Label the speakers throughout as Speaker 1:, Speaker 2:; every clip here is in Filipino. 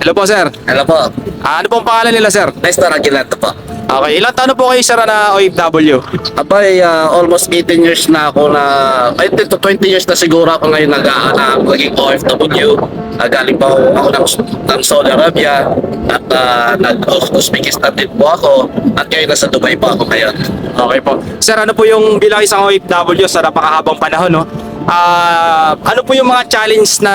Speaker 1: Hello po, sir.
Speaker 2: Hello po.
Speaker 1: Ano pong pangalan nila, sir?
Speaker 2: Nestor Aguilar po.
Speaker 1: Okay, ilang taon na po kayo, sir, na OFW?
Speaker 2: Abay, almost 18 years na ako na, 18 to 20 years na siguro ako ngayon naging OFW. Galing pa ako ng Saudi Arabia at nag-Uzbekistan din po ako at ngayon nasa Dubai po ako ngayon.
Speaker 1: Okay po. Sir, ano po yung bilang isang OFW sa napakahabang panahon, no? Ano po yung mga challenge na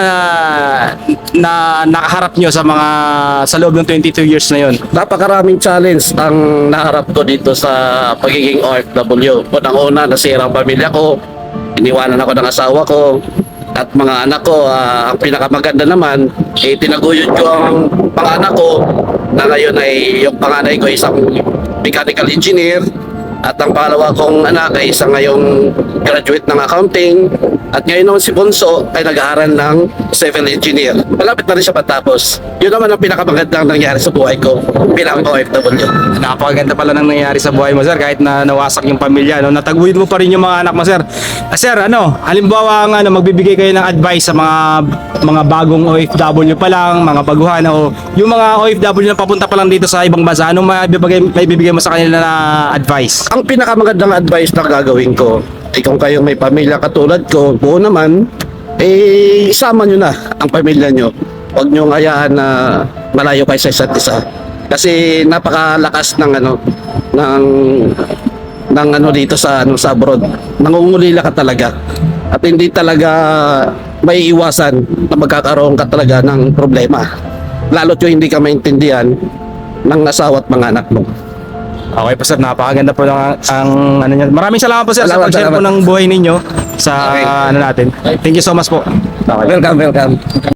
Speaker 1: nakaharap nyo sa loob ng 22 years na yon?
Speaker 2: Napakaraming challenge ang naharap ko dito sa pagiging OFW. Unang-una, nasira ang pamilya ko, iniwanan ako ng asawa ko, at mga anak ko. Ang pinakamaganda naman, tinaguyod ko ang panganak ko na ngayon ay yung panganay ko isang mechanical engineer at ang pangalawa kong anak ay isang ngayong graduate ng accounting at ngayon naman si Bonso ay nag-aaral ng civil engineer. Malapit na rin siya matapos. Yun naman ang pinakamagandang nangyari sa buhay ko bilang OFW.
Speaker 1: Napakaganda pala nang nangyayari sa buhay mo, sir, kahit na nawasak yung pamilya, no? Nataguyod mo pa rin yung mga anak mo, sir. Sir, halimbawa magbibigay kayo ng advice sa mga bagong OFW pa lang, mga baguhan, o yung mga OFW na papunta pa lang dito sa ibang bansa, anong maibibigay mo sa kanila na advice?
Speaker 2: Ang pinakamagandang advice na gagawin ko ay kung kayong may pamilya katulad ko, buo naman, isama nyo na ang pamilya nyo. Huwag nyo hayaan na malayo kayo sa isa't isa. Kasi napakalakas ng dito sa abroad. Nangungulila ka talaga. At hindi talaga may iwasan na magkakaroon ka talaga ng problema. Lalo't yung hindi ka maintindihan ng asawa at mga anak mo.
Speaker 1: Okay po, sir, napakaganda po ang niyo. Maraming salamat po, sir, sa pag-share po ng buhay ninyo sa natin. Thank you so much po.
Speaker 2: Welcome.